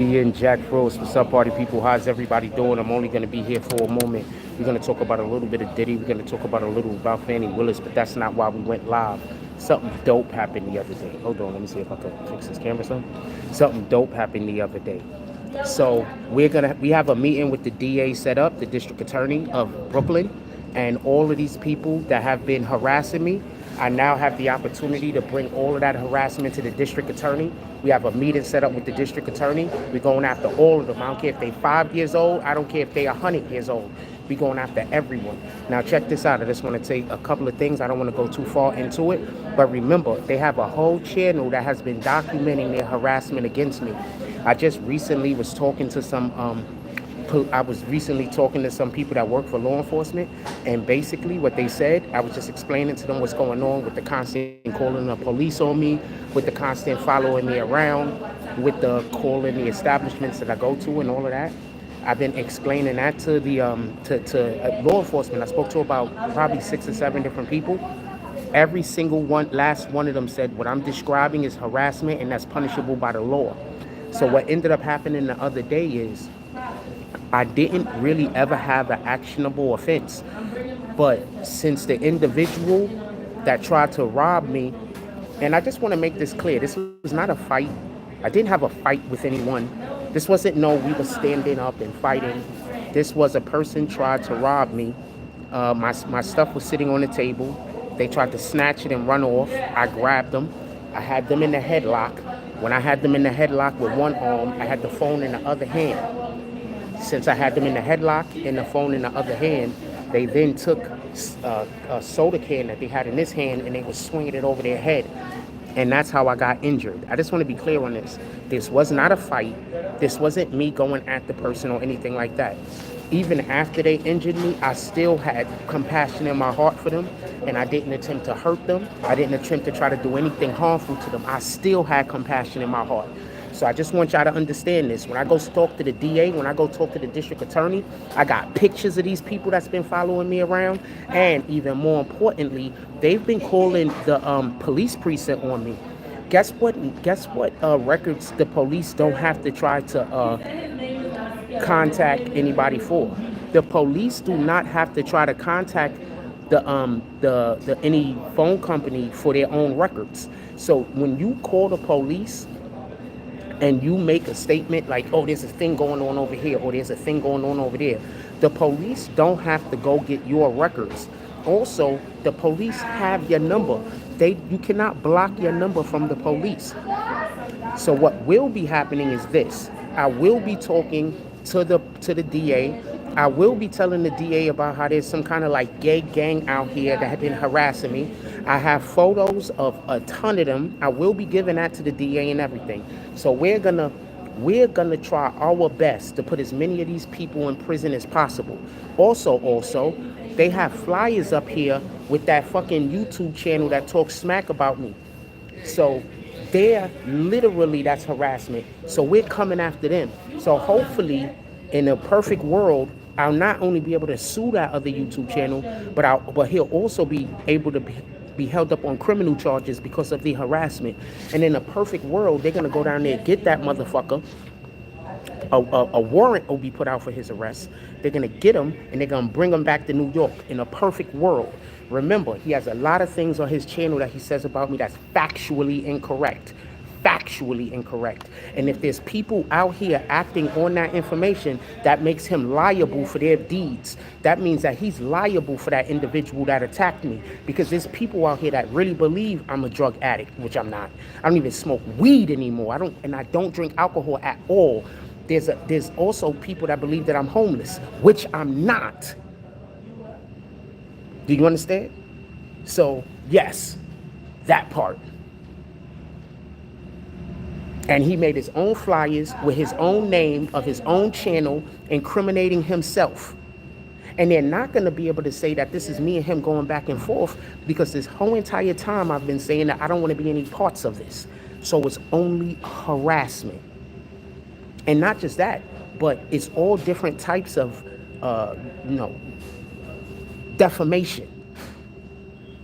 BBN Jack Rose. What's up, party people? How's everybody doing? I'm only going to be here for a moment. We're going to talk about a little bit of Diddy. We're going to talk about a little about Fani Willis, but that's not why we went live. Something dope happened the other day. Hold on, let me see if I can fix this camera. Something dope happened the other day. So we have a meeting with the DA set up, the district attorney of Brooklyn, and all of these people that have been harassing me. I now have the opportunity to bring all of that harassment to the district attorney. We have a meeting set up with the district attorney. We're going after all of them. I don't care if they're 5 years old. I don't care if they're 100 years old. We're going after everyone. Now check this out. I just want to say a couple of things. I don't want to go too far into it. But remember, they have a whole channel that has been documenting their harassment against me. I just recently was talking to some people that work for law enforcement, and basically what they said, I was just explaining to them what's going on with the constant calling the police on me, with the constant following me around, with the calling the establishments that I go to and all of that. I've been explaining that to the to law enforcement. I spoke to about probably 6 or 7 different people. Every single last one of them said what I'm describing is harassment, and that's punishable by the law. So what ended up happening the other day is I didn't really ever have an actionable offense. But since the individual that tried to rob me, and I just want to make this clear, this was not a fight. I didn't have a fight with anyone. This wasn't we were standing up and fighting. This was a person tried to rob me. My stuff was sitting on the table. They tried to snatch it and run off. I grabbed them. I had them in the headlock. When I had them in the headlock with one arm, I had the phone in the other hand. Since I had them in the headlock and the phone in the other hand, they then took a soda can that they had in this hand and they were swinging it over their head. And that's how I got injured. I just want to be clear on this. This was not a fight. This wasn't me going at the person or anything like that. Even after they injured me, I still had compassion in my heart for them, and I didn't attempt to hurt them. I didn't attempt to try to do anything harmful to them. I still had compassion in my heart. So I just want y'all to understand this. When I go talk to the DA, when I go talk to the district attorney, I got pictures of these people that's been following me around. And even more importantly, they've been calling the police precinct on me. Guess what records the police don't have to try to contact anybody for? The police do not have to try to contact the any phone company for their own records. So when you call the police and you make a statement like, oh, there's a thing going on over here, or there's a thing going on over there, the police don't have to go get your records. Also, the police have your number. You cannot block your number from the police. So what will be happening is this. I will be talking to the DA. I will be telling the DA about how there's some kind of like gay gang out here that have been harassing me. I have photos of a ton of them. I will be giving that to the DA and everything. So we're gonna try our best to put as many of these people in prison as possible. Also, they have flyers up here with that fucking YouTube channel that talks smack about me. So that's harassment. So we're coming after them. So hopefully, in a perfect world, I'll not only be able to sue that other YouTube channel, but he'll also be able to be held up on criminal charges because of the harassment. And in a perfect world, they're gonna go down there, get that motherfucker. A warrant will be put out for his arrest. They're gonna get him and they're gonna bring him back to New York. In a perfect world, remember, he has a lot of things on his channel that he says about me that's factually incorrect. And if there's people out here acting on that information, that makes him liable for their deeds. That means that he's liable for that individual that attacked me, because there's people out here that really believe I'm a drug addict, which I'm not. I don't even smoke weed anymore. I don't drink alcohol at all. There's also people that believe that I'm homeless, which I'm not. Do you understand? So yes, that part. And he made his own flyers with his own name of his own channel, incriminating himself. And they're not going to be able to say that this is me and him going back and forth, because this whole entire time I've been saying that I don't want to be any parts of this. So it's only harassment. And not just that, but it's all different types of, defamation.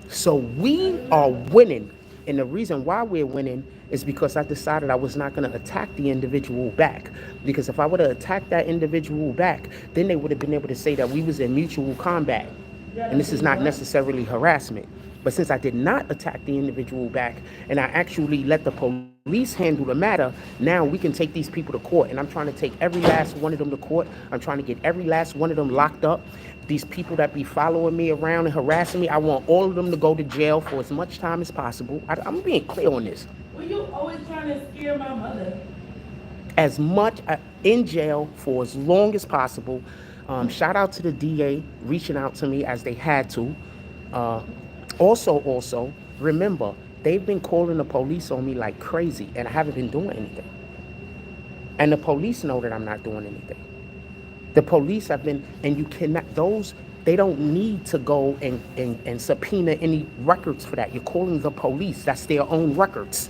So we are winning. And the reason why we're winning is because I decided I was not going to attack the individual back. Because if I would have attacked that individual back, then they would have been able to say that we was in mutual combat. And this is not necessarily harassment. But since I did not attack the individual back and I actually let the police handle the matter, now we can take these people to court. And I'm trying to take every last one of them to court. I'm trying to get every last one of them locked up. These people that be following me around and harassing me, I want all of them to go to jail for as much time as possible. I'm being clear on this. Were you always trying to scare my mother? As much in jail for as long as possible. Shout out to the DA reaching out to me as they had to. Also, remember, they've been calling the police on me like crazy, and I haven't been doing anything. And the police know that I'm not doing anything. The police have been, and you cannot, they don't need to go and subpoena any records for that. You're calling the police. That's their own records.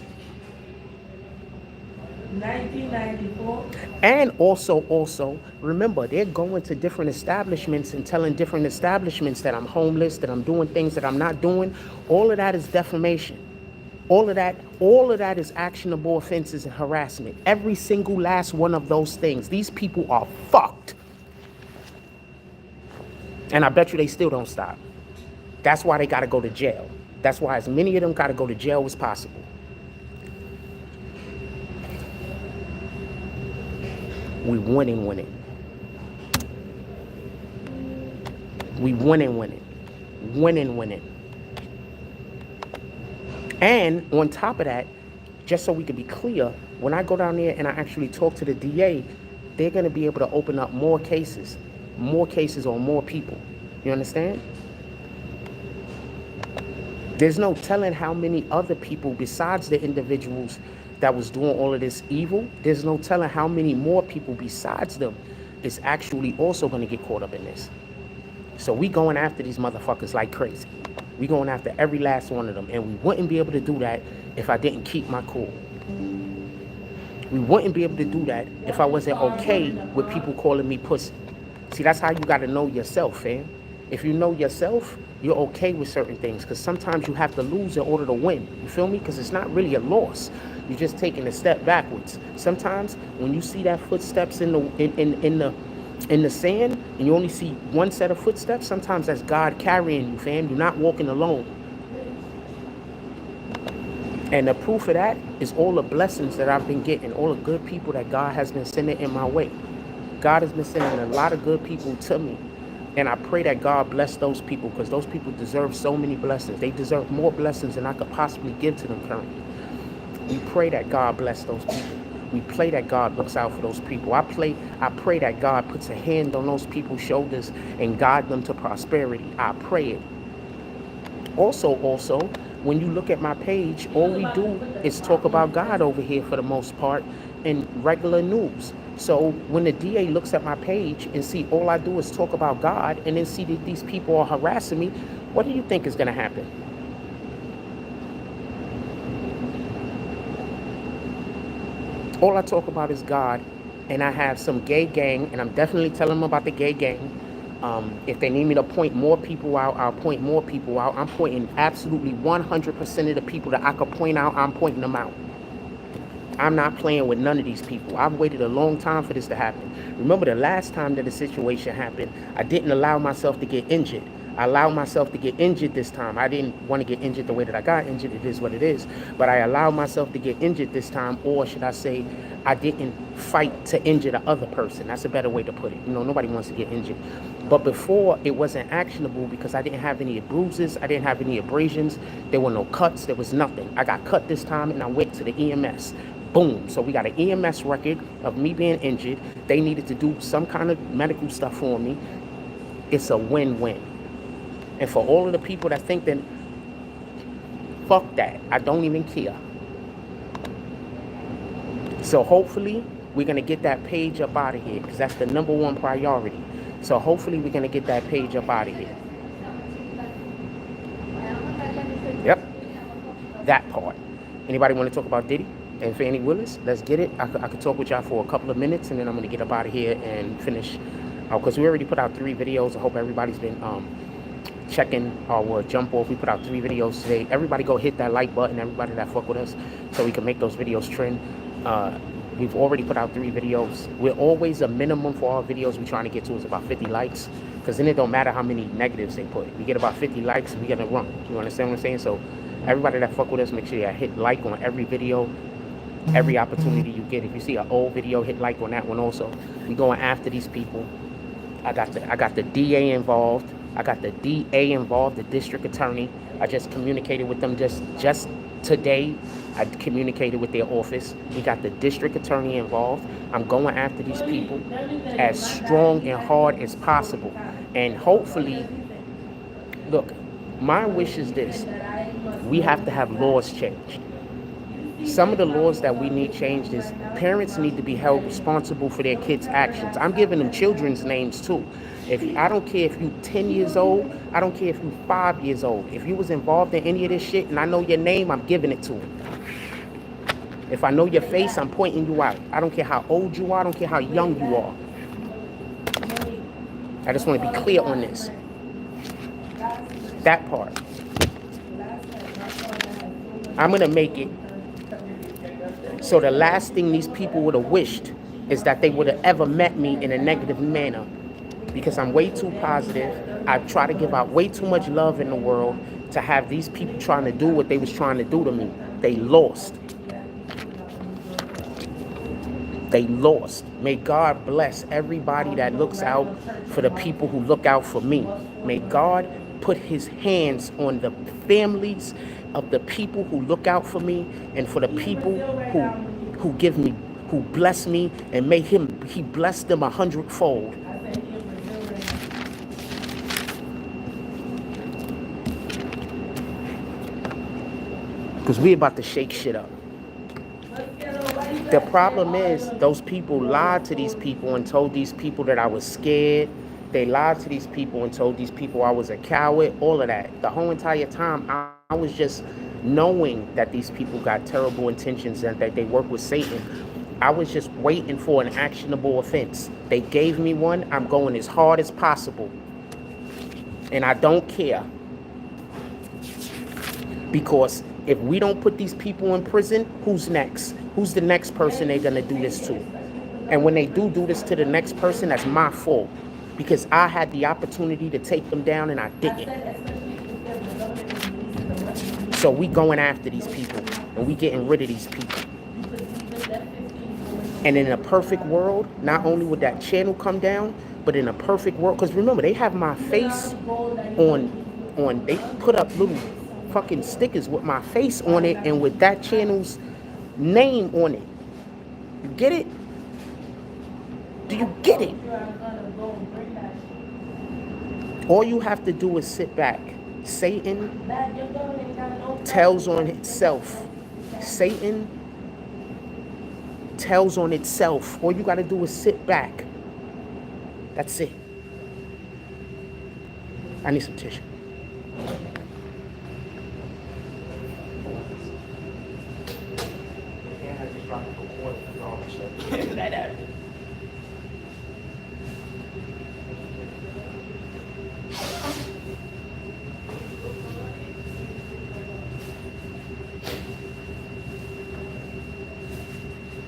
1994. And also, remember, they're going to different establishments and telling different establishments that I'm homeless, that I'm doing things that I'm not doing. All of that is defamation. All of that is actionable offenses and harassment. Every single last one of those things. These people are fucked. And I bet you they still don't stop. That's why they got to go to jail. That's why as many of them got to go to jail as possible. We winning. We winning. And on top of that, just so we can be clear, when I go down there and I actually talk to the DA, they're going to be able to open up more cases on more people. You understand? There's no telling how many other people besides the individuals that was doing all of this evil. There's no telling how many more people besides them is actually also going to get caught up in this. So we going after these motherfuckers like crazy. We going after every last one of them. And we wouldn't be able to do that if I didn't keep my cool. We wouldn't be able to do that if I wasn't okay with people calling me pussy. See, that's how you got to know yourself, fam. If you know yourself, you're okay with certain things. Because sometimes you have to lose in order to win. You feel me? Because it's not really a loss. You're just taking a step backwards. Sometimes when you see that footsteps in the sand and you only see one set of footsteps, sometimes that's God carrying you, fam. You're not walking alone. And the proof of that is all the blessings that I've been getting, all the good people that God has been sending in my way. God has been sending a lot of good people to me. And I pray that God bless those people, because those people deserve so many blessings. They deserve more blessings than I could possibly give to them currently. We pray that God bless those people. We pray that God looks out for those people. I pray that God puts a hand on those people's shoulders and guide them to prosperity. I pray it. Also, when you look at my page, all we do is talk about God over here for the most part in regular news. So when the DA looks at my page and see all I do is talk about God and then see that these people are harassing me, what do you think is going to happen? All I talk about is God, and I have some gay gang, and I'm definitely telling them about the gay gang. If they need me to point more people out, I'll point more people out. I'm pointing absolutely 100% of the people that I could point out, I'm pointing them out. I'm not playing with none of these people. I've waited a long time for this to happen. Remember the last time that the situation happened, I didn't allow myself to get injured. I allowed myself to get injured this time. I didn't want to get injured the way that I got injured. It is what it is. But I allowed myself to get injured this time, or should I say, I didn't fight to injure the other person. That's a better way to put it. You know, nobody wants to get injured. But before, it wasn't actionable because I didn't have any bruises. I didn't have any abrasions. There were no cuts. There was nothing. I got cut this time, and I went to the EMS. Boom. So we got an EMS record of me being injured. They needed to do some kind of medical stuff for me. It's a win-win. And for all of the people that think that, fuck that, I don't even care. So hopefully we're going to get that page up out of here, because that's the #1 priority. So hopefully we're going to get that page up out of here. Yep. That part. Anybody want to talk about Diddy and Fani Willis? Let's get it. I could talk with y'all for a couple of minutes, and then I'm going to get up out of here and finish. Because we already put out 3 videos. I hope everybody's been checking our jump off. We put out 3 videos today. Everybody go hit that like button, everybody that fuck with us, so we can make those videos trend. We've already put out 3 videos. We're always a minimum for our videos we're trying to get to is about 50 likes, because then it don't matter how many negatives they put. We get about 50 likes, we get a run. You understand what I'm saying? So everybody that fuck with us, make sure you hit like on every video, every opportunity you get. If you see an old video, hit like on that one also. We going after these people. I got the DA involved. I got the DA involved, the district attorney. I just communicated with them just today. I communicated with their office. We got the district attorney involved. I'm going after these people as strong and hard as possible. And hopefully, look, my wish is this. We have to have laws changed. Some of the laws that we need changed is parents need to be held responsible for their kids' actions. I'm giving them children's names too. I don't care if you're 10 years old, I don't care if you're 5 years old. If you was involved in any of this shit and I know your name, I'm giving it to them. If I know your face, I'm pointing you out. I don't care how old you are, I don't care how young you are. I just want to be clear on this. That part. I'm going to make it so the last thing these people would have wished is that they would have ever met me in a negative manner, because I'm way too positive. I try to give out way too much love in the world to have these people trying to do what they was trying to do to me. They lost. They lost. May God bless everybody that looks out for the people who look out for me. May God put his hands on the families of the people who look out for me, and for the people who give me, who bless me, and may he bless them 100-fold. Because we about to shake shit up. The problem is those people lied to these people and told these people that I was scared. They lied to these people and told these people I was a coward, all of that. The whole entire time, I was just knowing that these people got terrible intentions and that they work with Satan. I was just waiting for an actionable offense. They gave me one. I'm going as hard as possible. And I don't care. Because if we don't put these people in prison, who's next? Who's the next person they're going to do this to? And when they do this to the next person, that's my fault. Because I had the opportunity to take them down and I didn't. So we going after these people and we getting rid of these people. And in a perfect world, not only would that channel come down, but in a perfect world, because remember, they have my face on, they put up little fucking stickers with my face on it and with that channel's name on it. You get it? Do you get it? All you have to do is sit back. Satan tells on itself. Satan tells on itself. All you got to do is sit back. That's it. I need some tissue.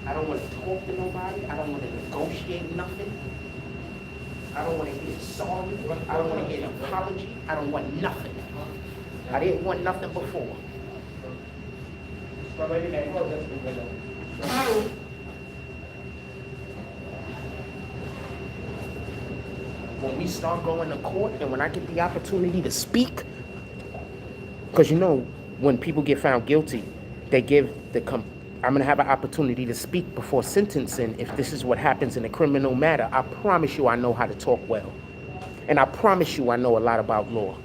I don't want to talk to nobody. I don't want to negotiate nothing. I don't want to hear sorry. I don't want to hear an apology. I don't want nothing. I didn't want nothing before. When we start going to court and when I get the opportunity to speak, because you know, when people get found guilty, they give I'm going to have an opportunity to speak before sentencing if this is what happens in a criminal matter. I promise you I know how to talk well. And I promise you I know a lot about law.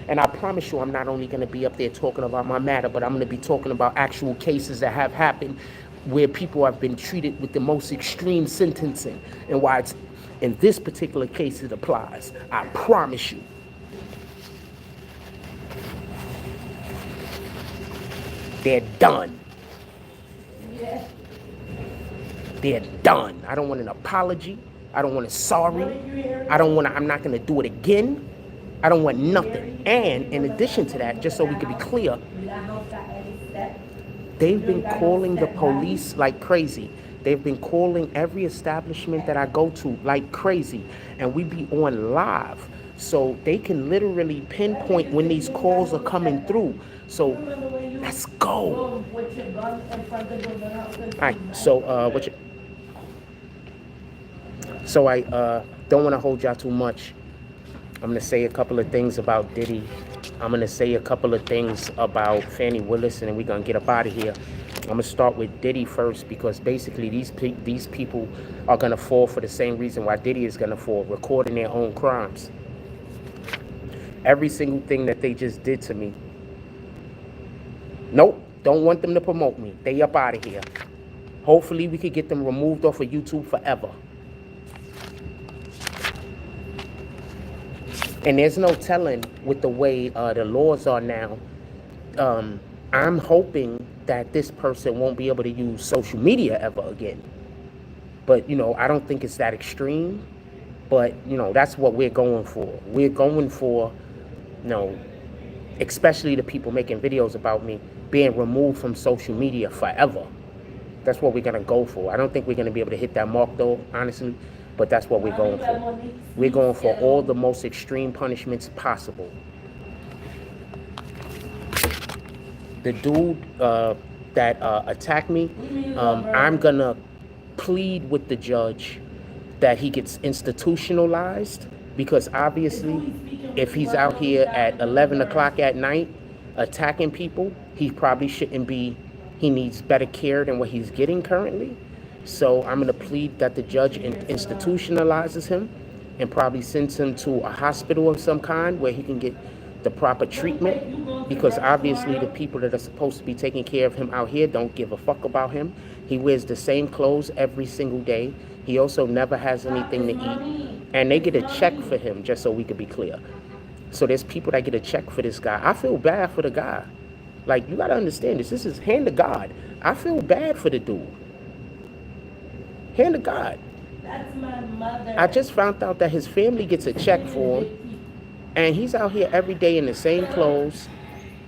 And I promise you I'm not only going to be up there talking about my matter, but I'm going to be talking about actual cases that have happened where people have been treated with the most extreme sentencing and why it's, in this particular case it applies. I promise you. They're done. They're done. I don't want an apology. I don't want a sorry. I'm not going to do it again. I don't want nothing. And in addition to that, just so we can be clear, they've been calling the police like crazy. They've been calling every establishment that I go to like crazy. And we be on live. So they can literally pinpoint when these calls are coming through. So let's go. All right. So I don't want to hold y'all too much. I'm going to say a couple of things about Diddy. I'm going to say a couple of things about Fani Willis, and then we're going to get up out of here. I'm going to start with Diddy first, because basically these people are going to fall for the same reason why Diddy is going to fall, recording their own crimes. Every single thing that they just did to me. Nope, don't want them to promote me. They up out of here. Hopefully we could get them removed off of YouTube forever. And there's no telling with the way the laws are now. I'm hoping that this person won't be able to use social media ever again. But, you know, I don't think it's that extreme. But, you know, that's what we're going for. We're going for, you know, especially the people making videos about me being removed from social media forever. That's what we're going to go for. I don't think we're going to be able to hit that mark, though, honestly. But that's what we're going for. We're going for all the most extreme punishments possible. The dude that attacked me, I'm going to plead with the judge that he gets institutionalized, because obviously if he's out here at 11 o'clock at night attacking people, he probably shouldn't be. He needs better care than what he's getting currently. So I'm going to plead that the judge institutionalizes him and probably sends him to a hospital of some kind where he can get the proper treatment, because obviously the people that are supposed to be taking care of him out here don't give a fuck about him. He wears the same clothes every single day. He also never has anything to eat. And they get a check for him, just so we could be clear. So there's people that get a check for this guy. I feel bad for the guy. Like, you got to understand this. This is hand to God. I feel bad for the dude. Hand to God. That's my mother. I just found out that his family gets a check for him, and he's out here every day in the same clothes,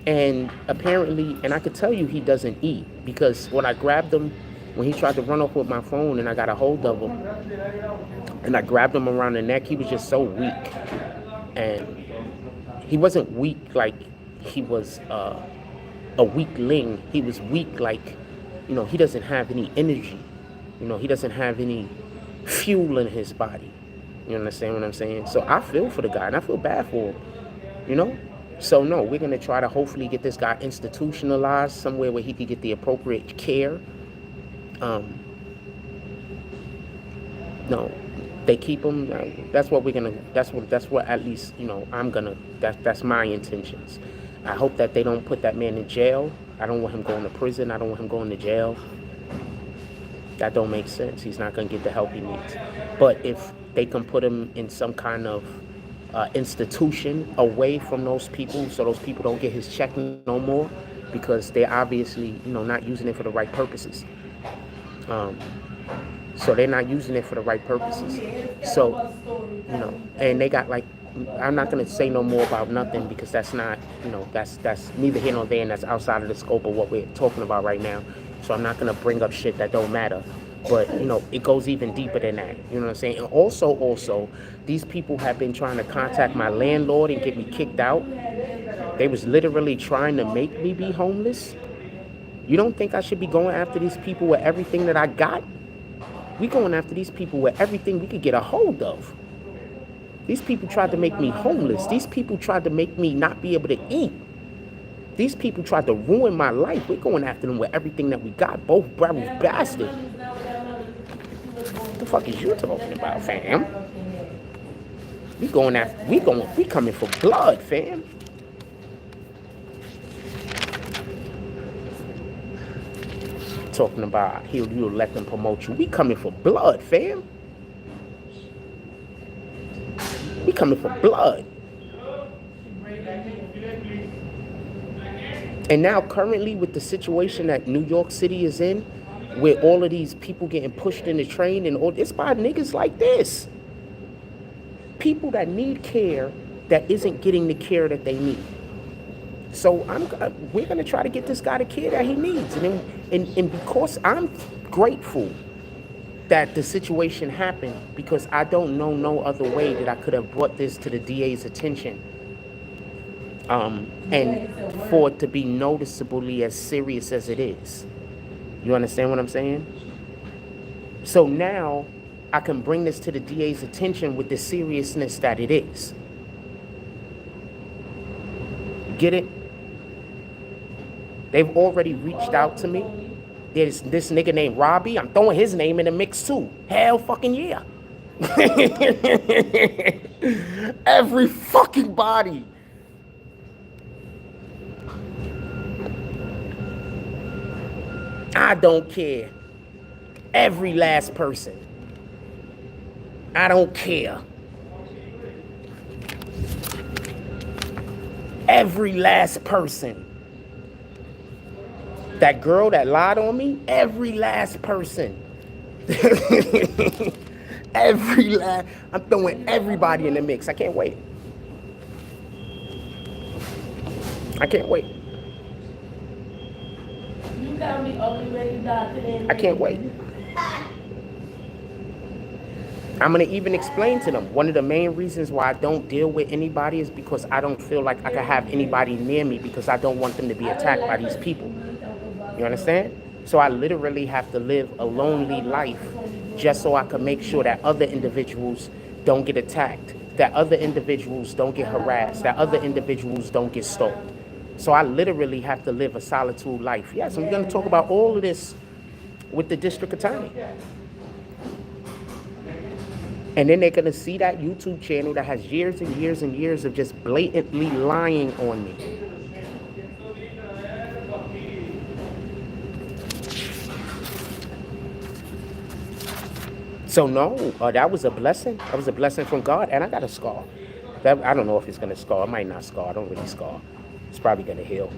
and apparently, and I could tell you he doesn't eat, because when I grabbed him, when he tried to run off with my phone and I got a hold of him, and I grabbed him around the neck, he was just so weak. And he wasn't weak like he was a weakling. He was weak like, you know, he doesn't have any energy. You know, he doesn't have any fuel in his body. You understand what I'm saying? So I feel for the guy, and I feel bad for him, you know? So no, we're going to try to hopefully get this guy institutionalized somewhere where he could get the appropriate care. No, they keep him. That's what we're going to, that's what at least, you know, I'm going to, that's my intentions. I hope that they don't put that man in jail. I don't want him going to prison. I don't want him going to jail. That don't make sense. He's not going to get the help he needs. But if they can put him in some kind of institution away from those people, so those people don't get his check no more, because they're obviously, you know, not using it for the right purposes. So they're not using it for the right purposes. So, you know, and they got like, I'm not going to say no more about nothing, because that's not, you know, that's neither here nor there, and that's outside of the scope of what we're talking about right now. So I'm not going to bring up shit that don't matter. But, you know, it goes even deeper than that. You know what I'm saying? And also, these people have been trying to contact my landlord and get me kicked out. They was literally trying to make me be homeless. You don't think I should be going after these people with everything that I got? We going after these people with everything we could get a hold of. These people tried to make me homeless. These people tried to make me not be able to eat. These people tried to ruin my life. We're going after them with everything that we got. Both brothers bastard. What the fuck is you talking about, fam? We coming for blood, fam. Talking about you'll let them promote you. We coming for blood, fam. We coming for blood. And now currently with the situation that New York City is in, where all of these people getting pushed in the train, and all, it's by niggas like this. People that need care that isn't getting the care that they need. So we're gonna try to get this guy the care that he needs, and because I'm grateful that the situation happened, because I don't know no other way that I could have brought this to the DA's attention, and for it to be noticeably as serious as it is. You understand what I'm saying? So now I can bring this to the DA's attention with the seriousness that it is. Get it? They've already reached out to me. There's this nigga named Robbie. I'm throwing his name in the mix too. Hell fucking yeah. Every fucking body. I don't care. Every last person. I don't care. Every last person. That girl that lied on me, every last person. I'm throwing everybody in the mix. I can't wait. I can't wait. You got me only ready to die today. I can't wait. I'm going to even explain to them. One of the main reasons why I don't deal with anybody is because I don't feel like I can have anybody near me, because I don't want them to be attacked by these people. You understand? So I literally have to live a lonely life just so I can make sure that other individuals don't get attacked, that other individuals don't get harassed, that other individuals don't get stalked. So I literally have to live a solitude life. Yes, I'm going to talk about all of this with the district attorney. And then they're going to see that YouTube channel that has years and years and years of just blatantly lying on me. So no, that was a blessing. That was a blessing from God. And I got a scar. I don't know if it's going to scar. It might not scar. I don't really scar. It's probably going to heal.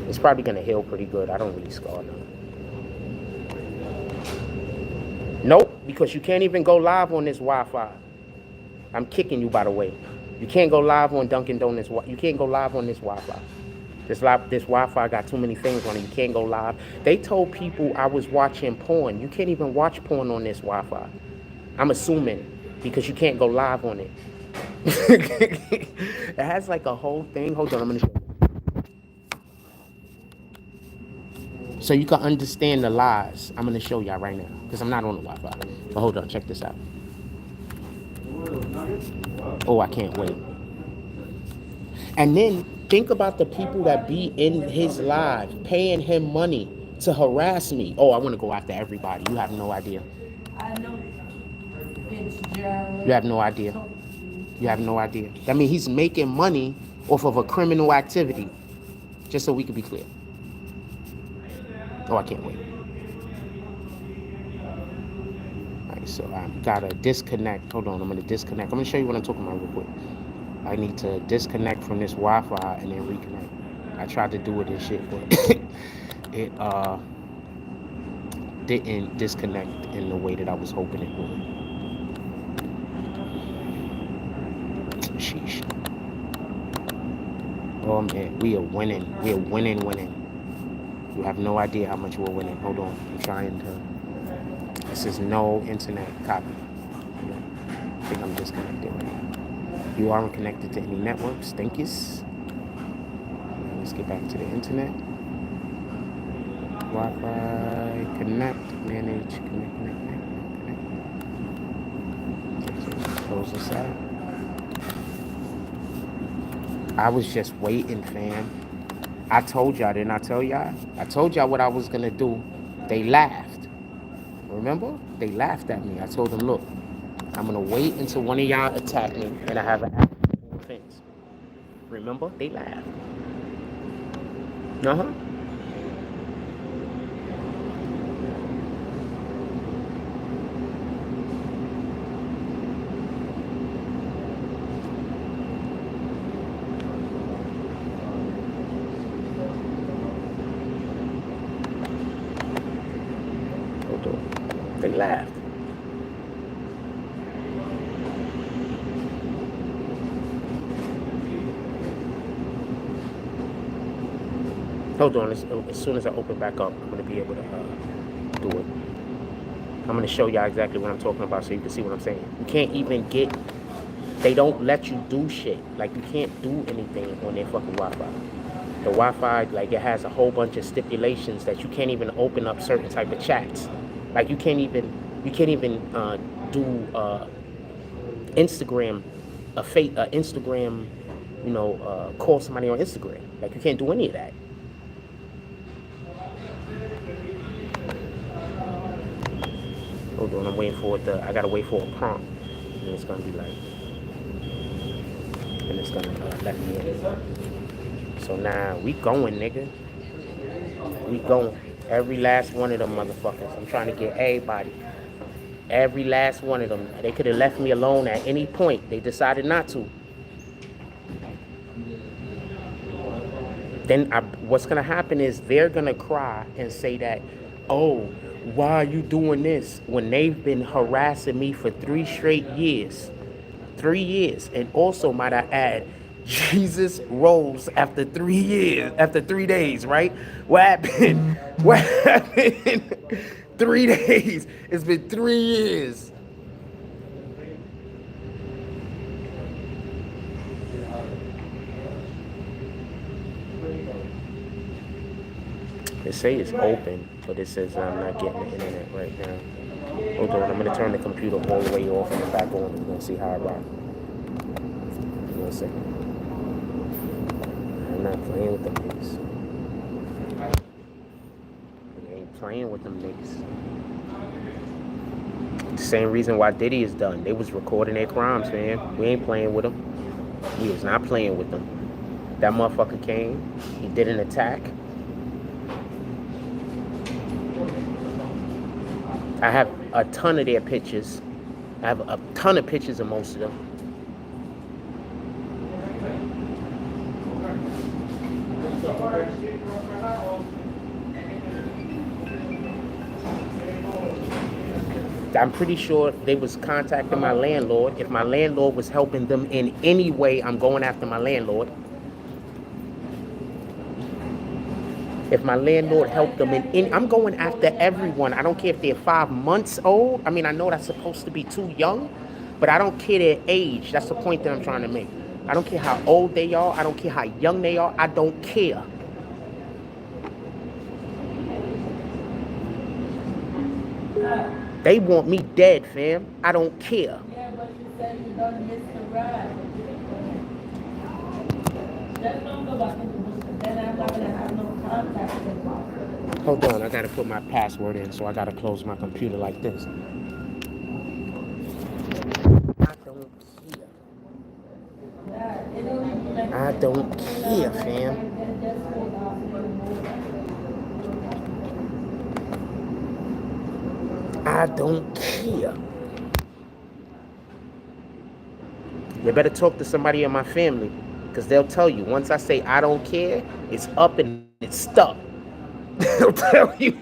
It's probably going to heal pretty good. I don't really scar now. Nope, because you can't even go live on this Wi-Fi. I'm kicking you, by the way. You can't go live on Dunkin' Donuts. You can't go live on this Wi-Fi. This Wi-Fi got too many things on it. You can't go live. They told people I was watching porn. You can't even watch porn on this Wi-Fi. I'm assuming, because you can't go live on it. It has like a whole thing. Hold on, I'm going to show you. So you can understand the lies. I'm going to show y'all right now, because I'm not on the Wi-Fi. But hold on, check this out. Oh, I can't wait. And then think about the people that be in his live, paying him money to harass me. Oh, I want to go after everybody. You have no idea. I know. You have no idea. You have no idea. I mean, he's making money off of a criminal activity. Just so we can be clear. Oh, I can't wait. All right, so I've got to disconnect. Hold on, I'm going to disconnect. I'm going to show you what I'm talking about real quick. I need to disconnect from this Wi-Fi and then reconnect. I tried to do it and shit, but it didn't disconnect in the way that I was hoping it would. Sheesh. Oh man, we are winning. We are winning. You have no idea how much we're winning. Hold on, I'm trying to. This is no internet copy. I think I'm disconnected right now. You aren't connected to any networks. Thank you. Let's get back to the internet. Wi-Fi, connect, manage, connect. Close this out. I was just waiting, fam. I told y'all, didn't I tell y'all? I told y'all what I was gonna do. They laughed. Remember? They laughed at me. I told them, look, I'm gonna wait until one of y'all attack me and I have an actual offense. Remember? They laughed. Uh-huh. They laughed. Hold on, as soon as I open back up, I'm gonna be able to do it. I'm gonna show y'all exactly what I'm talking about so you can see what I'm saying. You can't even get, they don't let you do shit. Like, you can't do anything on their fucking Wi-Fi. The Wi-Fi, like, it has a whole bunch of stipulations that you can't even open up certain type of chats. Like, you can't even do Instagram, Instagram, call somebody on Instagram. Like, you can't do any of that. Hold on, I'm waiting for it I gotta wait for a prompt. And it's gonna be like, and it's gonna let me in. So now we going, nigga. We going. Every last one of them motherfuckers. I'm trying to get everybody. Every last one of them. They could have left me alone at any point. They decided not to. Then what's gonna happen is they're gonna cry and say that, oh, why are you doing this? When they've been harassing me for 3 straight years. 3 years. And also, might I add, Jesus rose after 3 years, after 3 days, right? What happened? What happened? 3 days. It's been 3 years. It says it's open, but it says I'm not getting the internet right now. Hold on, I'm gonna turn the computer all the way off and back on. We're gonna see how it rocks. Give me a second. I'm not playing with them niggas. We ain't playing with them niggas. The same reason why Diddy is done. They was recording their crimes, man. We ain't playing with them. He was not playing with them. That motherfucker came. He did an attack. I have a ton of their pictures. I have a ton of pictures of most of them. I'm pretty sure they was contacting my landlord. If my landlord was helping them in any way, I'm going after my landlord. If my landlord helped them in any, I'm going after everyone. I don't care if they're 5 months old. I mean, I know that's supposed to be too young, but I don't care their age. That's the point that I'm trying to make. I don't care how old they are. I don't care how young they are. I don't care. They want me dead, fam. I don't care. Yeah, but you said you don't miss the ride. Just don't go back into the then I'm not gonna have no contact with you. Hold on, I gotta put my password in, so I gotta close my computer like this. I don't care, fam. I don't care. You better talk to somebody in my family, because they'll tell you, once I say I don't care, it's up and it's stuck. They'll tell you.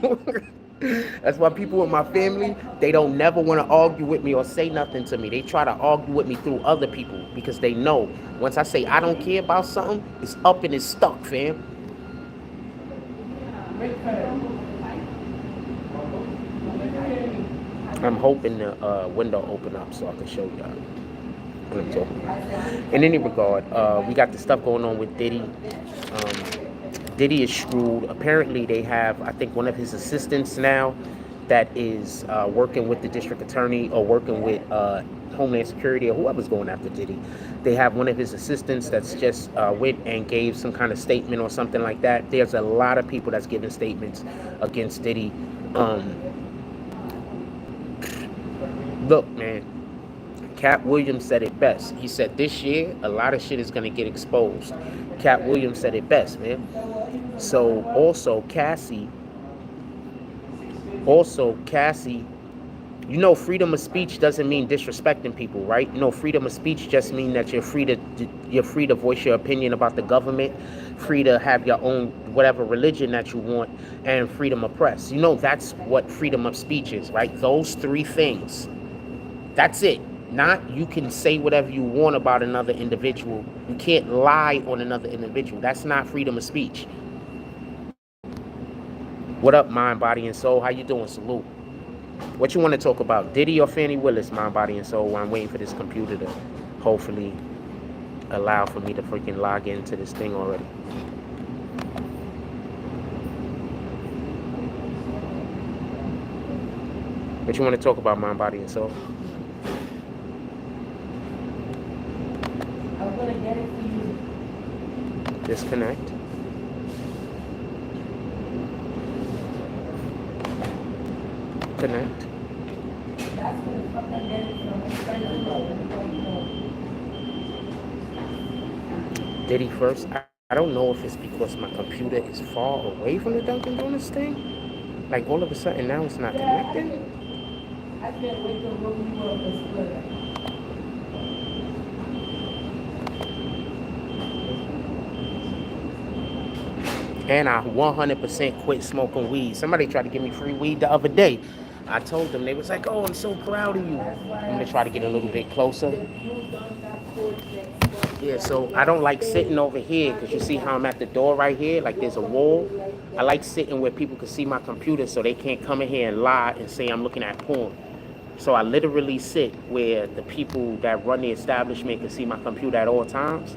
That's why people in my family, they don't never want to argue with me or say nothing to me. They try to argue with me through other people, because they know once I say I don't care about something, it's up and it's stuck, fam. I'm hoping the window open up so I can show y'all what I'm talking about. In any regard, we got the stuff going on with Diddy. Diddy is screwed. Apparently, they have, I think, one of his assistants now that is working with the district attorney or working with Homeland Security or whoever's going after Diddy. They have one of his assistants that's just went and gave some kind of statement or something like that. There's a lot of people that's giving statements against Diddy. Look, man, Cat Williams said it best. He said this year, a lot of shit is going to get exposed. Cat Williams said it best, man. So also Cassie, you know, freedom of speech doesn't mean disrespecting people, right? You know, freedom of speech just means that you're free to voice your opinion about the government, free to have your own whatever religion that you want, and freedom of press. You know, that's what freedom of speech is, right? Those 3 things. That's it. Not you can say whatever you want about another individual. You can't lie on another individual. That's not freedom of speech. What up, mind, body, and soul? How you doing? Salute. What you want to talk about? Diddy or Fani Willis, mind, body, and soul? While I'm waiting for this computer to hopefully allow for me to freaking log into this thing already. What you want to talk about, mind, body, and soul? I'm gonna get it for you. Disconnect. Connect. That's where the fuck I get it from. It's right on. Diddy first. I don't know if it's because my computer is far away from the Dunkin' Donuts thing. Like all of a sudden now it's not connecting. I can't wait till room you up and split. And I 100% quit smoking weed. Somebody tried to give me free weed the other day. I told them, they was like, oh, I'm so proud of you. I'm gonna try to get a little bit closer. Yeah, so I don't like sitting over here because you see how I'm at the door right here? Like there's a wall. I like sitting where people can see my computer so they can't come in here and lie and say I'm looking at porn. So I literally sit where the people that run the establishment can see my computer at all times.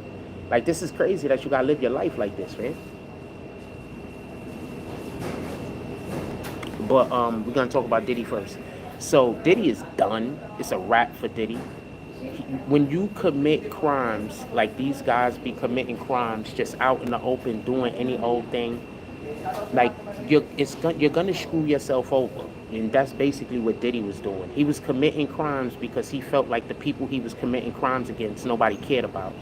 Like this is crazy that you gotta live your life like this, man. But we're gonna talk about Diddy first. So Diddy is done. It's a wrap for Diddy. When you commit crimes, like these guys be committing crimes just out in the open, doing any old thing, like you're gonna screw yourself over. And that's basically what Diddy was doing. He was committing crimes because he felt like the people he was committing crimes against, nobody cared about.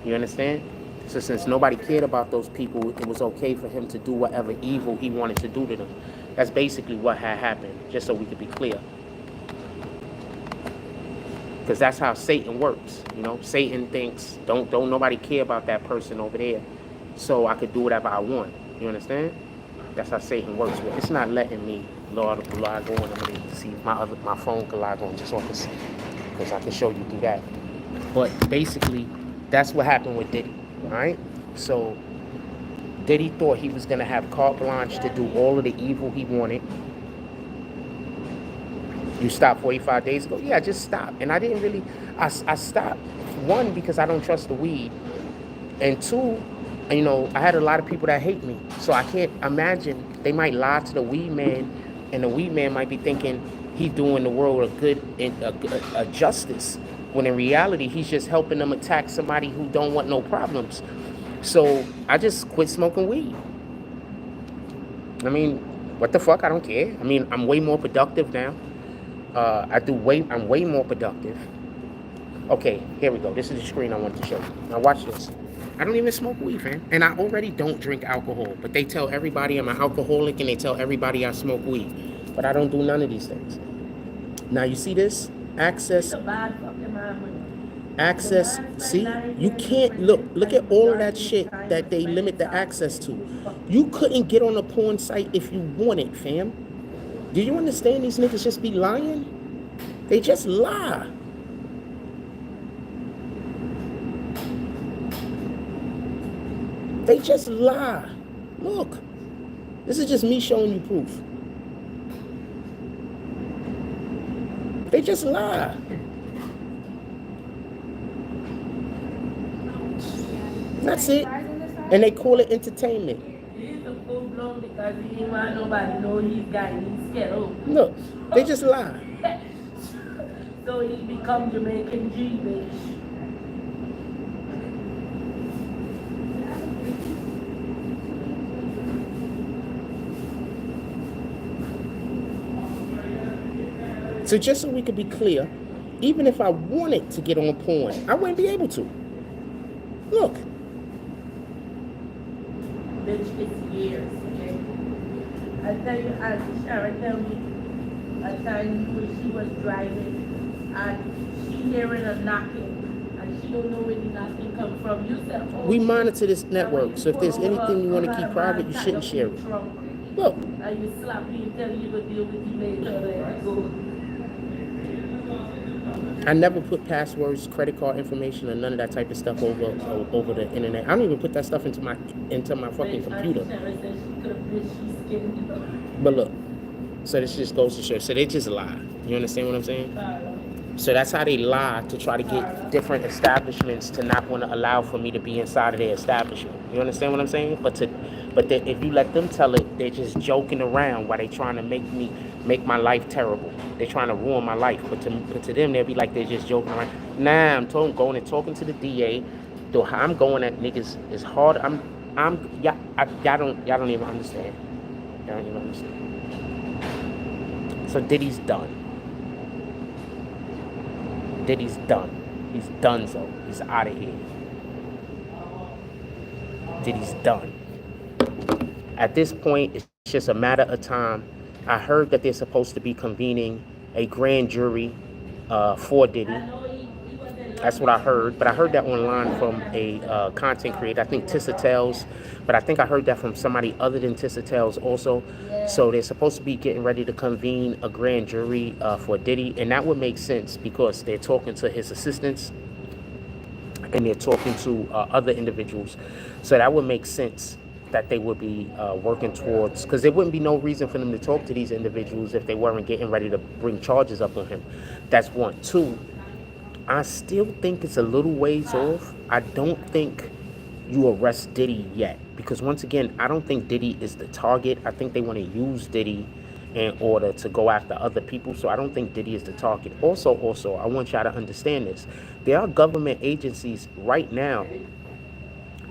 You understand? So since nobody cared about those people, it was okay for him to do whatever evil he wanted to do to them. That's basically what had happened, just so we could be clear. Because that's how Satan works. You know, Satan thinks, don't nobody care about that person over there, so I could do whatever I want. You understand? That's how Satan works. But it's not letting me log on. I'm gonna see if my phone can log on just on this, because I can show you through that. But basically, that's what happened with Diddy. All right, so Diddy thought he was gonna have carte blanche to do all of the evil he wanted. You stopped 45 days ago? Yeah, I just stopped. And I didn't really, I stopped, one, because I don't trust the weed. And two, you know, I had a lot of people that hate me. So I can't imagine, they might lie to the weed man, and the weed man might be thinking he's doing the world a good, a justice. When in reality, he's just helping them attack somebody who don't want no problems. So I just quit smoking weed. I mean, what the fuck? I don't care. I mean, I'm way more productive now. I'm way more productive. Okay, here we go. This is the screen I wanted to show you. Now watch this. I don't even smoke weed, fam. And I already don't drink alcohol. But they tell everybody I'm an alcoholic and they tell everybody I smoke weed. But I don't do none of these things. Now you see this? Access. Access. See? You can't look at all of that shit that they limit the access to. You couldn't get on a porn site if you wanted, fam. Do you understand these niggas just be lying? They just lie. They just lie. Look. This is just me showing you proof. They just lie. That's it. And they call it entertainment. He's a full-blown because he didn't want nobody know he's got it. He's scared of. Look, they just lie. So he become Jamaican G, bitch. So just so we could be clear, even if I wanted to get on porn, I wouldn't be able to. Look. Bitch, it's years, okay? I tell you, as Sharon tell me, a time when she was driving and she hearing a knocking and she don't know where the knocking come from. You said, oh, we monitor this network, so if there's anything you want to keep private, you shouldn't share it. Look. And you slap me and tell you to deal with you later. Let it go. I never put passwords, credit card information, or none of that type of stuff over the internet. I don't even put that stuff into my fucking computer. But look, so this just goes to show. So they just lie. You understand what I'm saying? So that's how they lie to try to get different establishments to not want to allow for me to be inside of their establishment. You understand what I'm saying? But if you let them tell it, they're just joking around while they trying to make my life terrible. They're trying to ruin my life. But to them, they'll be like they're just joking around. Nah, going and talking to the DA. Though I'm going at niggas is hard. Y'all don't even understand. Y'all don't even understand. So Diddy's done. Diddy's done. He's done so. He's out of here. Diddy's done. At this point, it's just a matter of time. I heard that they're supposed to be convening a grand jury for Diddy. That's what I heard. But I heard that online from a content creator. I think Tissa Tells. But I think I heard that from somebody other than Tissa Tells also. So they're supposed to be getting ready to convene a grand jury for Diddy. And that would make sense because they're talking to his assistants and they're talking to other individuals. So that would make sense that they would be working towards, because there wouldn't be no reason for them to talk to these individuals if they weren't getting ready to bring charges up on him. That's one. Two, I still think it's a little ways off. I don't think you arrest Diddy yet, because once again, I don't think Diddy is the target. I think they want to use Diddy in order to go after other people. So I don't think Diddy is the target. Also, I want y'all to understand this. There are government agencies right now.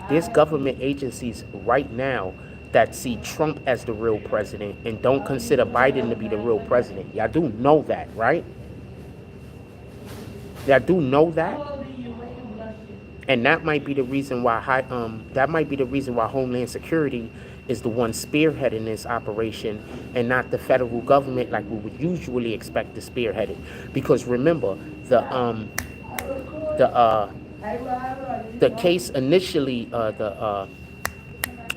There's government agencies right now that see Trump as the real president and don't consider Biden to be the real president. Y'all do know that, right? Y'all do know that. And that might be the reason why Homeland Security is the one spearheading this operation and not the federal government like we would usually expect to spearhead it. Because remember, the case initially,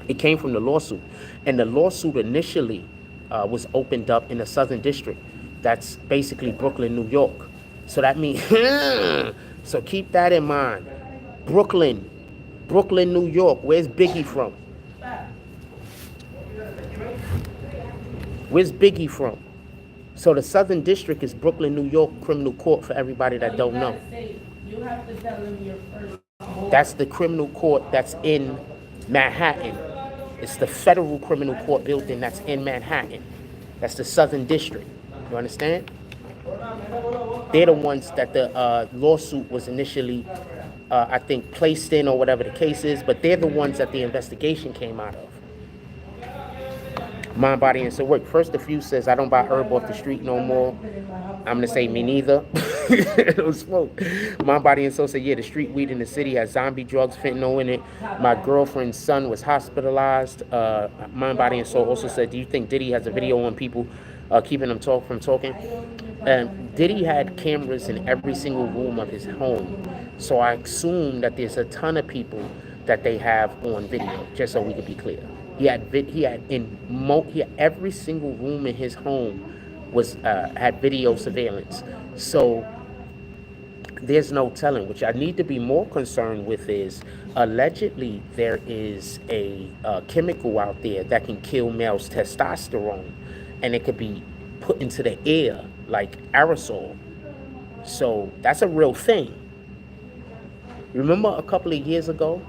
it came from the lawsuit, and the lawsuit initially was opened up in the Southern District. That's basically Brooklyn, New York. So that means, so keep that in mind. Brooklyn, New York. Where's Biggie from? Where's Biggie from? So the Southern District is Brooklyn, New York criminal court for everybody that don't know. You have to tell them your first. That's the criminal court that's in Manhattan. It's the federal criminal court building that's in Manhattan. That's the Southern District. You understand? They're the ones that the lawsuit was initially, I think, placed in or whatever the case is, but they're the ones that the investigation came out of. Mind, Body, and Soul work. First, the few says, I don't buy herb off the street no more. I'm going to say me neither. Don't smoke. Mind, Body, and Soul said, yeah, the street weed in the city has zombie drugs, fentanyl in it. My girlfriend's son was hospitalized. Mind, Body, and Soul also said, do you think Diddy has a video on people keeping them from talking? Diddy had cameras in every single room of his home. So I assume that there's a ton of people that they have on video, just so we could be clear. He had every single room in his home had video surveillance. So there's no telling. Which I need to be more concerned with is allegedly there is a chemical out there that can kill males' testosterone, and it could be put into the air like aerosol. So that's a real thing. Remember a couple of years ago,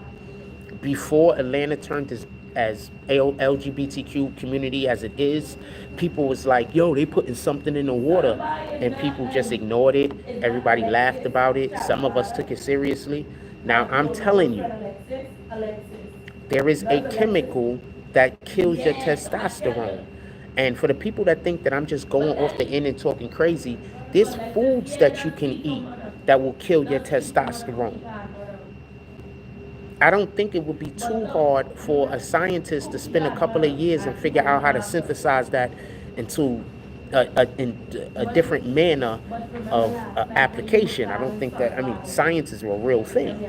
before Atlanta turned as LGBTQ community as it is, people was like, yo, they putting something in the water, and people just ignored it. Everybody laughed about it. Some of us took it seriously. Now I'm telling you, there is a chemical that kills your testosterone. And for the people that think that I'm just going off the end and talking crazy, there's foods that you can eat that will kill your testosterone. I don't think it would be too hard for a scientist to spend a couple of years and figure out how to synthesize that into a different manner of application. I don't think that, science is a real thing.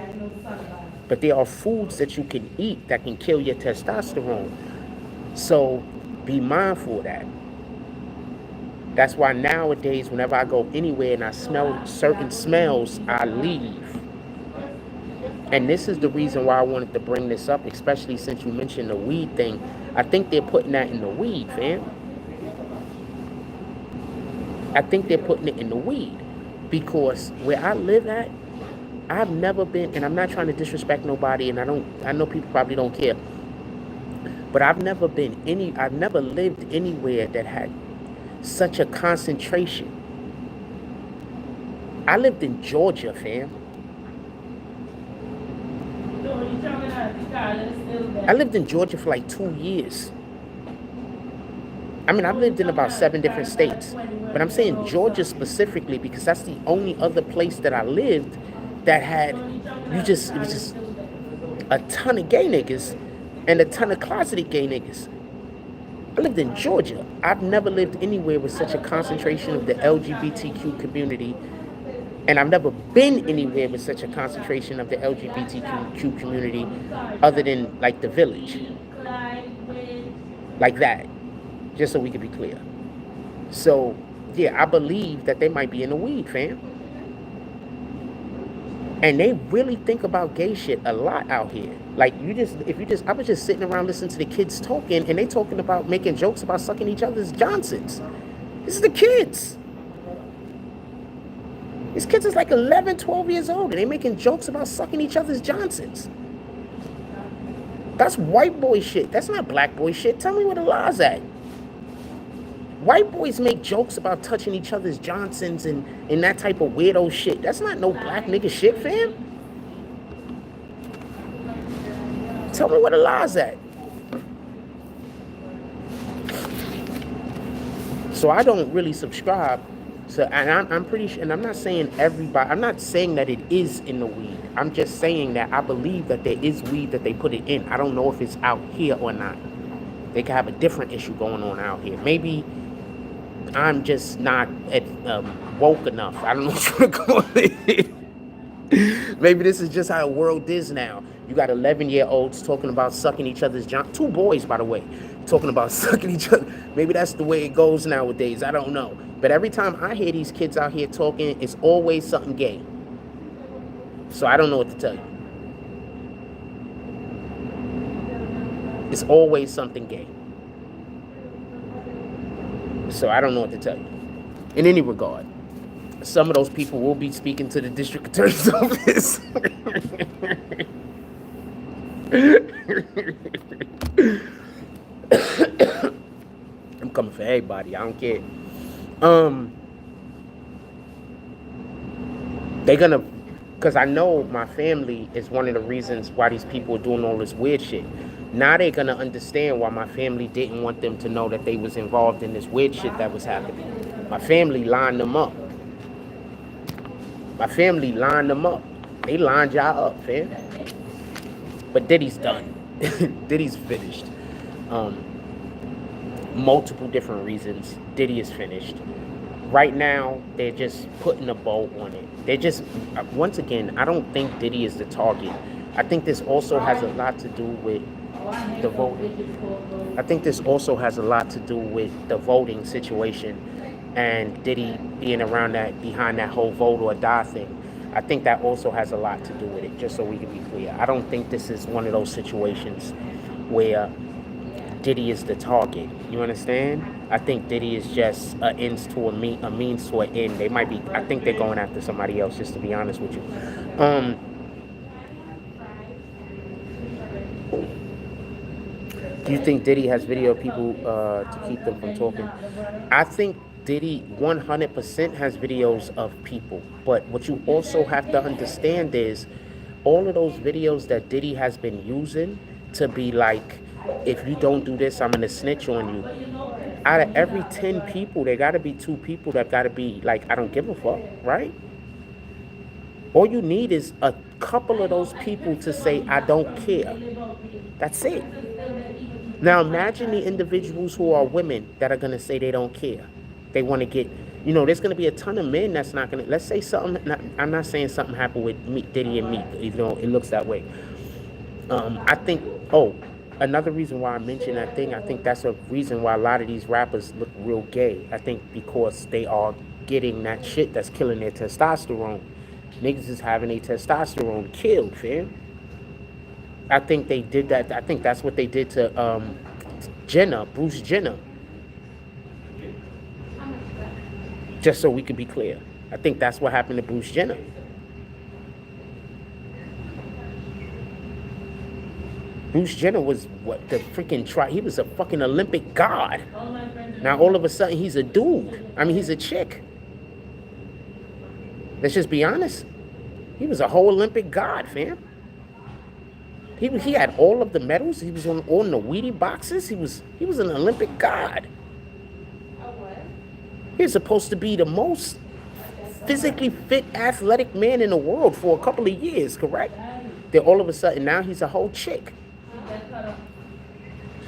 But there are foods that you can eat that can kill your testosterone. So be mindful of that. That's why nowadays, whenever I go anywhere and I smell certain smells, I leave. And this is the reason why I wanted to bring this up, especially since you mentioned the weed thing. I think they're putting that in the weed, fam. I think they're putting it in the weed. Because where I live at, I've never been, and I'm not trying to disrespect nobody, and I know people probably don't care, but I've never lived anywhere that had such a concentration. I lived in Georgia, fam. I lived in Georgia for like 2 years. I mean, I've lived in about 7 different states, but I'm saying Georgia specifically because that's the only other place that I lived that had, it was just a ton of gay niggas and a ton of closeted gay niggas. I lived in Georgia. I've never lived anywhere with such a concentration of the LGBTQ community, and I've never been anywhere with such a concentration of the LGBTQ community other than like the village. Like that. Just so we can be clear. So, yeah, I believe that they might be in the weed, fam. And they really think about gay shit a lot out here. Like, I was just sitting around listening to the kids talking, and they talking about making jokes about sucking each other's Johnsons. This is the kids. These kids is like 11, 12 years old, and they making jokes about sucking each other's Johnsons. That's white boy shit. That's not black boy shit. Tell me where the law's at. White boys make jokes about touching each other's Johnsons and that type of weirdo shit. That's not no black nigga shit, fam. Tell me where the law's at. So I don't really subscribe. So, and I'm pretty sure, and I'm not saying everybody, I'm not saying that it is in the weed. I'm just saying that I believe that there is weed that they put it in. I don't know if it's out here or not. They could have a different issue going on out here. Maybe I'm just not woke enough. I don't know what you're call it. Maybe this is just how the world is now. You got 11-year-olds talking about sucking each other's John. 2 boys, by the way, talking about sucking each other. Maybe that's the way it goes nowadays. I don't know. But every time I hear these kids out here talking, it's always something gay. So I don't know what to tell you. It's always something gay. So I don't know what to tell you. In any regard, some of those people will be speaking to the district attorney's office. I'm coming for everybody. I don't care. They're gonna, because I know my family is one of the reasons why these people are doing all this weird shit. Now they're gonna understand why my family didn't want them to know that they was involved in this weird shit that was happening. My family lined them up. My family lined them up. They lined y'all up, fam. But Diddy's done. Diddy's finished. Multiple different reasons. Diddy is finished. Right now, they're just putting a bow on it. They're just, once again, I don't think Diddy is the target. I think this also has a lot to do with the voting. I think this also has a lot to do with the voting situation and Diddy being around that, behind that whole vote or die thing. I think that also has a lot to do with it, just so we can be clear. I don't think this is one of those situations where Diddy is the target. You understand? I think Diddy is just a means to an end. They might be, I think they're going after somebody else, just to be honest with you. Do you think Diddy has video of people to keep them from talking? I think Diddy 100% has videos of people. But what you also have to understand is all of those videos that Diddy has been using to be like, if you don't do this, I'm going to snitch on you. Out of every 10 people, there got to be 2 people that got to be like, I don't give a fuck, right? All you need is a couple of those people to say, I don't care. That's it. Now imagine the individuals who are women that are going to say they don't care. They want to get, there's going to be a ton of men that's not going to, let's say something, I'm not saying something happened with Diddy and Meek, even though it looks that way. I think, Another reason why I mentioned that thing, I think that's a reason why a lot of these rappers look real gay. I think because they are getting that shit that's killing their testosterone. Niggas is having their testosterone killed, fam. I think they did that. I think that's what they did to Jenner, Bruce Jenner. Just so we could be clear. I think that's what happened to Bruce Jenner. Bruce Jenner was what the freaking he was a fucking Olympic god. Now all of a sudden he's a dude. I mean he's a chick. Let's just be honest. He was a whole Olympic god, fam. He had all of the medals. He was on the Wheatie boxes. He was an Olympic god. He was supposed to be the most physically fit, athletic man in the world for a couple of years, correct? Then all of a sudden now he's a whole chick.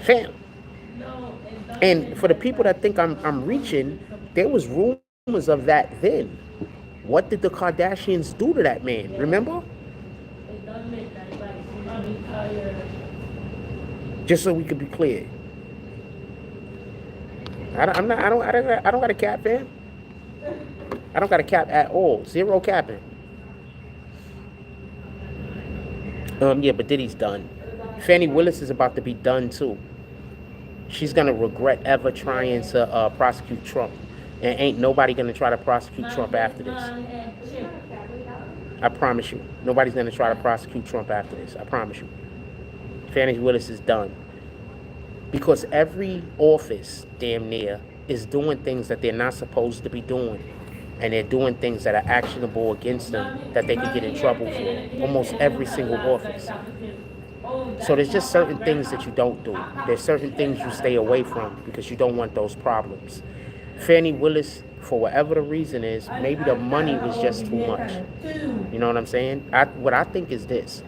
Fam. And for the people that think I'm reaching, there was rumors of that then. What did the Kardashians do to that man? Remember? Just so we could be clear. I don't got a cap, fam. I don't got a cap at all. Zero capping. Yeah, but Diddy's done. Fani Willis is about to be done too. She's gonna regret ever trying to prosecute Trump. And ain't nobody gonna try to prosecute Trump after this. I promise you. Nobody's gonna try to prosecute Trump after this. I promise you. Fani Willis is done. Because every office, damn near, is doing things that they're not supposed to be doing. And they're doing things that are actionable against them that they could get in trouble for. Almost every single office. So there's just certain things that you don't do. There's certain things you stay away from because you don't want those problems. Fani Willis, for whatever the reason is, maybe the money was just too much. You know what I'm saying? What I think is this.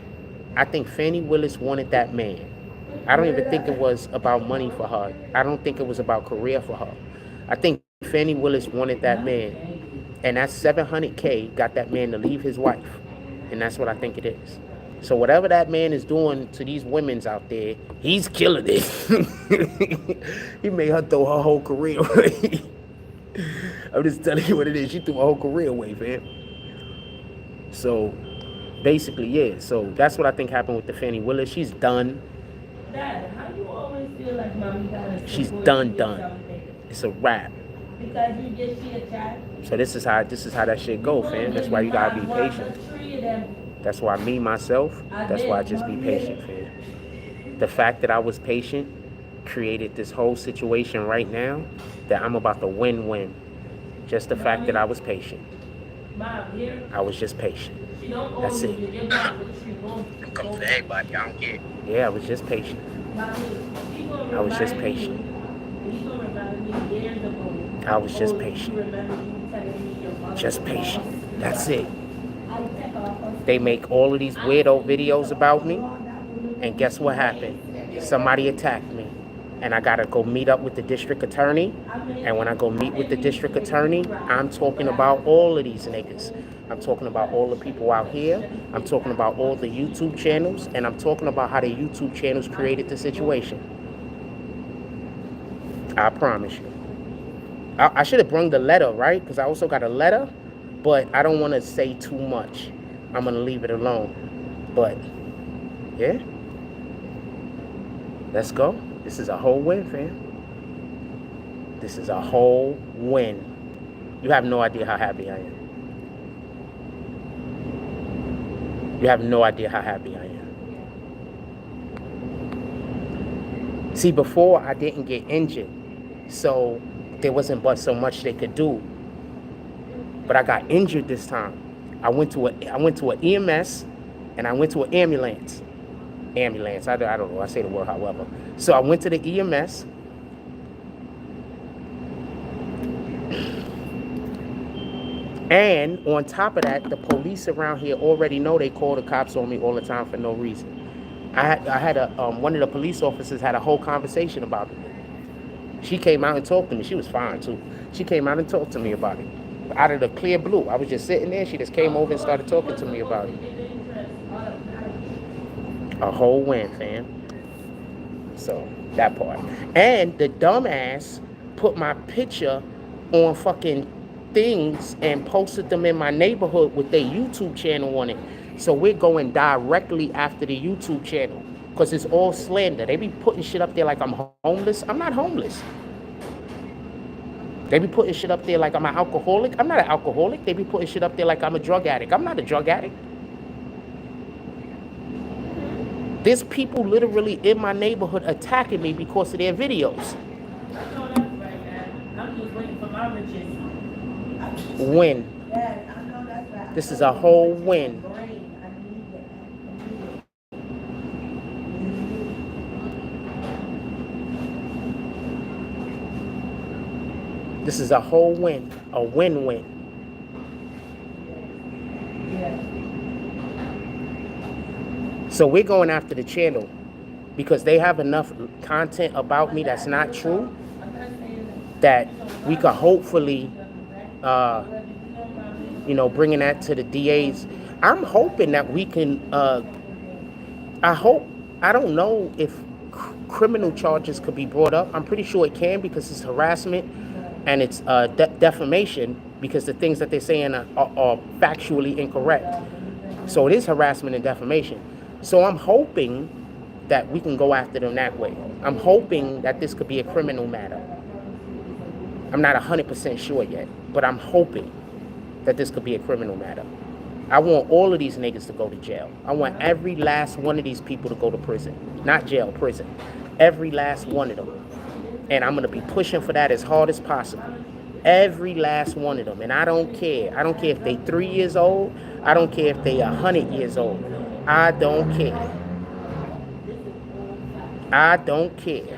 I think Fani Willis wanted that man. I don't even think it was about money for her. I don't think it was about career for her. I think Fani Willis wanted that man. And that $700K got that man to leave his wife. And that's what I think it is. So whatever that man is doing to these women's out there, he's killing it. He made her throw her whole career away. I'm just telling you what it is. She threw her whole career away, fam. So basically, yeah. So that's what I think happened with the Fani Willis. She's done. Dad, how do you always feel like mommy got She's done. It's a wrap. Because you just see a child. So this is how that shit go, fam. That's why you gotta be patient. That's why me, myself, that's why I just be patient, fam. The fact that I was patient created this whole situation right now that I'm about to win-win. Just the fact that I was patient. I was just patient. That's it. I'm coming for everybody, I don't care. Yeah, I was just patient. I was just patient. I was just patient. Just patient. That's it. They make all of these weirdo videos about me, and guess what happened? Somebody attacked me, and I gotta go meet up with the district attorney, and when I go meet with the district attorney, I'm talking about all of these niggas. I'm talking about all the people out here, I'm talking about all the YouTube channels, and I'm talking about how the YouTube channels created the situation. I promise you. I should have brought the letter, right? Because I also got a letter, but I don't want to say too much. I'm going to leave it alone. But, yeah. Let's go. This is a whole win, fam. This is a whole win. You have no idea how happy I am. You have no idea how happy I am. See, before I didn't get injured, so there wasn't but so much they could do. But I got injured this time. I went to an EMS and I went to an ambulance. Ambulance, I don't know, I say the word however. So I went to the EMS. And on top of that, the police around here already know they call the cops on me all the time for no reason. I had one of the police officers had a whole conversation about it. She came out and talked to me. She was fine too. She came out and talked to me about it. Out of the clear blue. I was just sitting there. She just came over and started talking to me about it. A whole win, fam. So that part. And the dumbass put my picture on fucking things and posted them in my neighborhood with their YouTube channel on it. So we're going directly after the YouTube channel because it's all slander. They be putting shit up there like I'm homeless. I'm not homeless. They be putting shit up there like I'm an alcoholic. I'm not an alcoholic. They be putting shit up there like I'm a drug addict. I'm not a drug addict. There's people literally in my neighborhood attacking me because of their videos. I know that's right, man. I'm just waiting for my riches. Win. Yeah, I know that's right. This is a whole win. This is a whole win, a win-win. So we're going after the channel because they have enough content about me that's not true that we could hopefully, bringing that to the DAs. I'm hoping that we can, I don't know if criminal charges could be brought up. I'm pretty sure it can because it's harassment and it's defamation because the things that they're saying are factually incorrect. So it is harassment and defamation. So I'm hoping that we can go after them that way. I'm hoping that this could be a criminal matter. I'm not 100% sure yet, but I'm hoping that this could be a criminal matter. I want all of these niggas to go to jail. I want every last one of these people to go to prison. Not jail, prison. Every last one of them. And I'm going to be pushing for that as hard as possible. Every last one of them. And I don't care. I don't care if they 3 years old. I don't care if they 100 years old. I don't care. I don't care.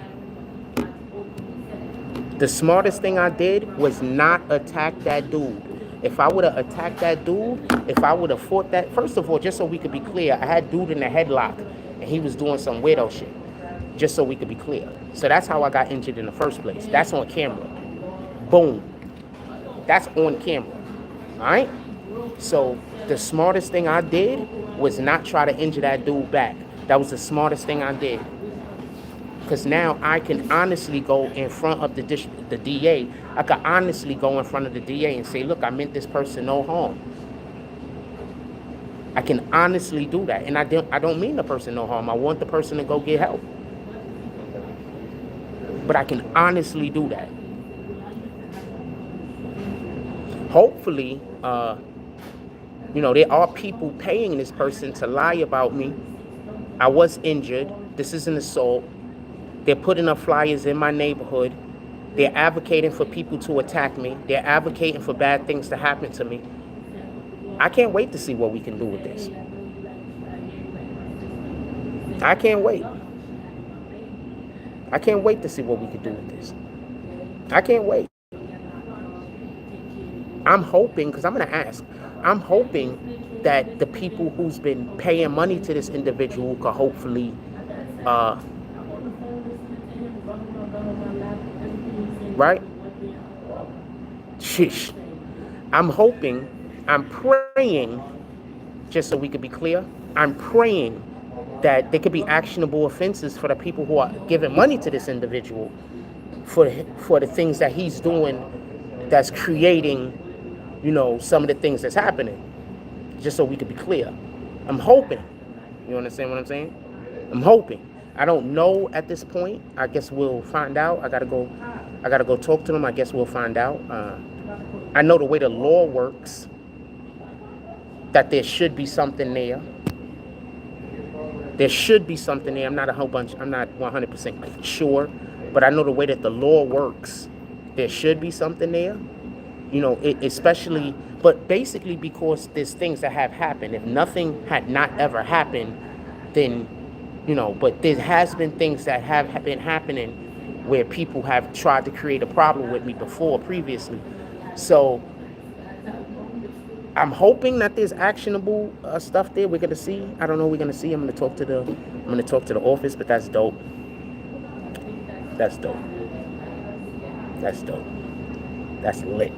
The smartest thing I did was not attack that dude. If I would have attacked that dude, if I would have fought that, first of all, just so we could be clear, I had dude in the headlock and he was doing some weirdo shit. Just so we could be clear. So that's how I got injured in the first place. That's on camera. Boom. That's on camera. All right? So the smartest thing I did was not try to injure that dude back. That was the smartest thing I did. Because now I can honestly go in front of the DA. I can honestly go in front of the DA and say, look, I meant this person no harm. I can honestly do that. And I don't mean the person no harm. I want the person to go get help. But I can honestly do that. Hopefully, there are people paying this person to lie about me. I was injured. This is an assault. They're putting up flyers in my neighborhood. They're advocating for people to attack me. They're advocating for bad things to happen to me. I can't wait to see what we can do with this. I can't wait. I can't wait to see what we can do with this. I can't wait. I'm hoping, because I'm going to ask, I'm hoping that the people who's been paying money to this individual could hopefully, right? Sheesh. I'm hoping, I'm praying, just so we could be clear, I'm praying that there could be actionable offenses for the people who are giving money to this individual for the things that he's doing that's creating, some of the things that's happening. Just so we could be clear. I'm hoping. You understand what I'm saying? I'm hoping. I don't know at this point. I guess we'll find out. I gotta go talk to them. I guess we'll find out. I know the way the law works, that there should be something there. There should be something there. I'm not 100% sure, but I know the way that the law works, there should be something there. Especially, but basically because there's things that have happened. If nothing had not ever happened, then, but there has been things that have been happening where people have tried to create a problem with me previously. So I'm hoping that there's actionable stuff there. We're gonna see. I don't know. We're gonna see. I'm gonna talk to the office. But that's dope. That's dope. That's dope. That's lit.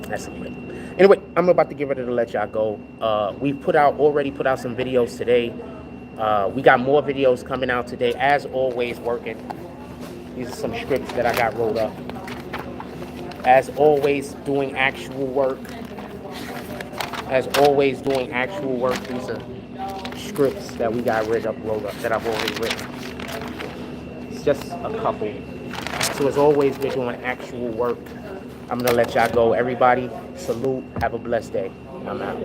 That's lit. Anyway, I'm about to get ready to let y'all go. We already put out some videos today. We got more videos coming out today, as always, working. These are some scripts that I got rolled up. As always, doing actual work. As always, doing actual work. These are scripts that we got rolled up, that I've already written. It's just a couple. So as always, we're doing actual work. I'm gonna let y'all go. Everybody, salute. Have a blessed day. I'm out.